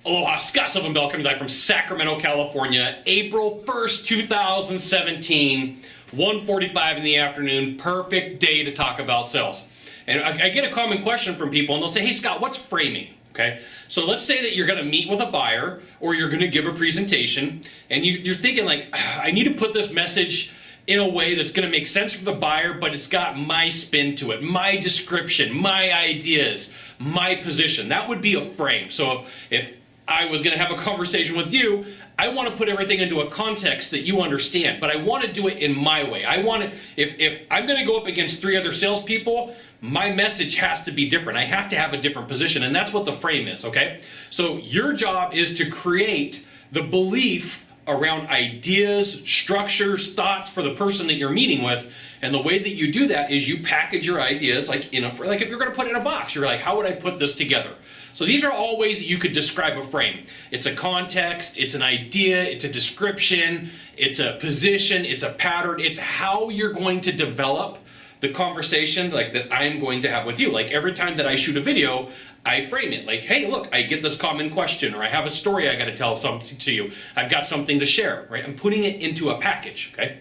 Aloha, Scott Sylvan Bell coming back from Sacramento, California, April 1st, 2017, 1:45 in the afternoon, perfect day to talk about sales. And I get a common question from people and they'll say, hey Scott, what's framing? Okay, so let's say that you're going to meet with a buyer or you're going to give a presentation and you're thinking like, I need to put this message in a way that's going to make sense for the buyer, but it's got my spin to it, my description, my ideas, my position. That would be a frame. So if I was going to have a conversation with you, I want to put everything into a context that you understand, but I want to do it in my way. I want to, if I'm going to go up against 3 other salespeople, my message has to be different. I have to have a different position, and that's what the frame is, okay? So your job is to create the belief around ideas, structures, thoughts for the person that you're meeting with. And the way that you do that is you package your ideas like in a, like if you're going to put it in a box, you're like, how would I put this together? So these are all ways that you could describe a frame. It's a context, it's an idea, it's a description, it's a position, it's a pattern. It's how you're going to develop the conversation like that I'm going to have with you. Like every time that I shoot a video, I frame it like, hey, look, I get this common question, or I have a story I got to tell something to you. I've got something to share, right? I'm putting it into a package, okay?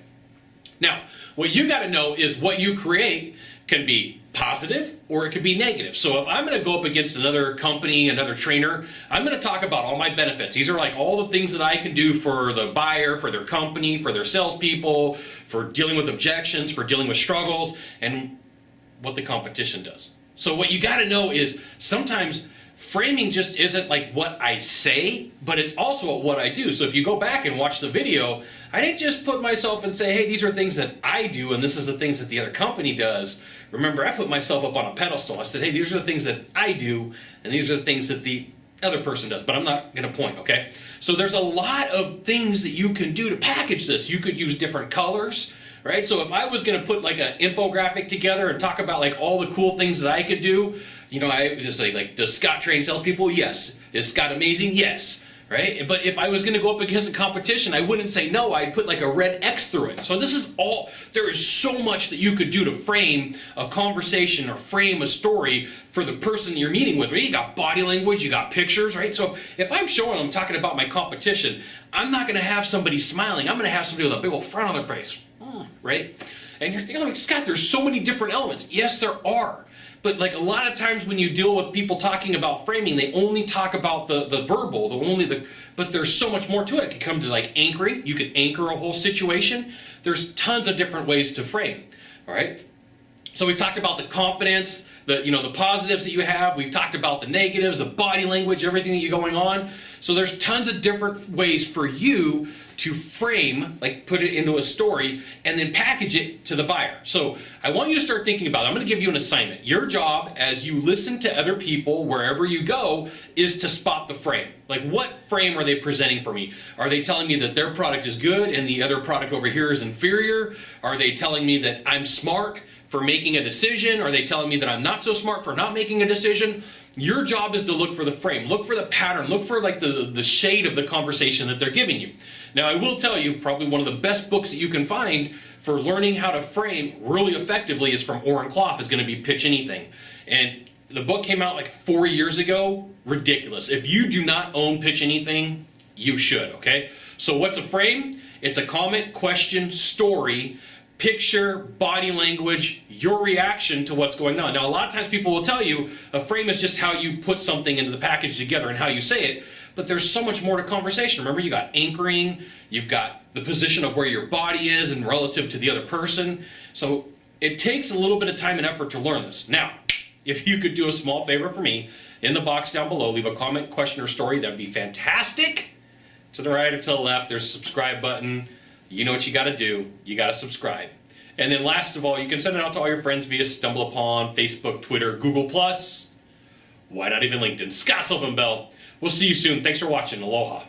Now, what you got to know is what you create can be positive or it could be negative. So if I'm going to go up against another company, another trainer, I'm going to talk about all my benefits. These are like all the things that I can do for the buyer, for their company, for their salespeople, for dealing with objections, for dealing with struggles, and what the competition does. So what you got to know is sometimes framing just isn't like what I say, but it's also what I do. So if you go back and watch the video, I didn't just put myself and say, hey, these are things that I do and this is the things that the other company does. Remember, I put myself up on a pedestal. I said, hey, these are the things that I do and these are the things that the other person does, but I'm not going to point, okay? So there's a lot of things that you can do to package this. You could use different colors, right? So if I was going to put like an infographic together and talk about like all the cool things that I could do, you know, I just like, does Scott train salespeople? Yes. Is Scott amazing? Yes. Right? But if I was going to go up against a competition, I wouldn't say no. I'd put like a red X through it. So this is all, there is so much that you could do to frame a conversation or frame a story for the person you're meeting with. Right? You got body language, you got pictures, right? So if I'm showing them, talking about my competition, I'm not going to have somebody smiling. I'm going to have somebody with a big old frown on their face. Right? And you're thinking, like, Scott, there's so many different elements. Yes, there are. But like a lot of times when you deal with people talking about framing, they only talk about the verbal, but there's so much more to it. It could come to like anchoring. You could anchor a whole situation. There's tons of different ways to frame. All right. So we've talked about the confidence, the positives that you have. We've talked about the negatives, the body language, everything that you're going on. So there's tons of different ways for you to frame, like put it into a story and then package it to the buyer. So I want you to start thinking about it. I'm going to give you an assignment. Your job as you listen to other people wherever you go is to spot the frame. Like what frame are they presenting for me? Are they telling me that their product is good and the other product over here is inferior? Are they telling me that I'm smart for making a decision? Are they telling me that I'm not so smart for not making a decision? Your job is to look for the frame, look for the pattern, look for like the shade of the conversation that they're giving you. Now I will tell you, probably one of the best books that you can find for learning how to frame really effectively is from Oren Klaff, is going to be Pitch Anything. And the book came out like 4 years ago. Ridiculous. If you do not own Pitch Anything, you should, okay? So what's a frame? It's a comment, question, story, picture, body language, your reaction to what's going on. Now, a lot of times people will tell you a frame is just how you put something into the package together and how you say it, but there's so much more to conversation. Remember, you got anchoring, you've got the position of where your body is and relative to the other person. So it takes a little bit of time and effort to learn this. Now, if you could do a small favor for me, in the box down below, leave a comment, question, or story, that'd be fantastic. To the right or to the left, there's a subscribe button. You know what you got to do. You got to subscribe. And then last of all, you can send it out to all your friends via StumbleUpon, Facebook, Twitter, Google+. Why not even LinkedIn? Scott Sylvan Bell. We'll see you soon. Thanks for watching. Aloha.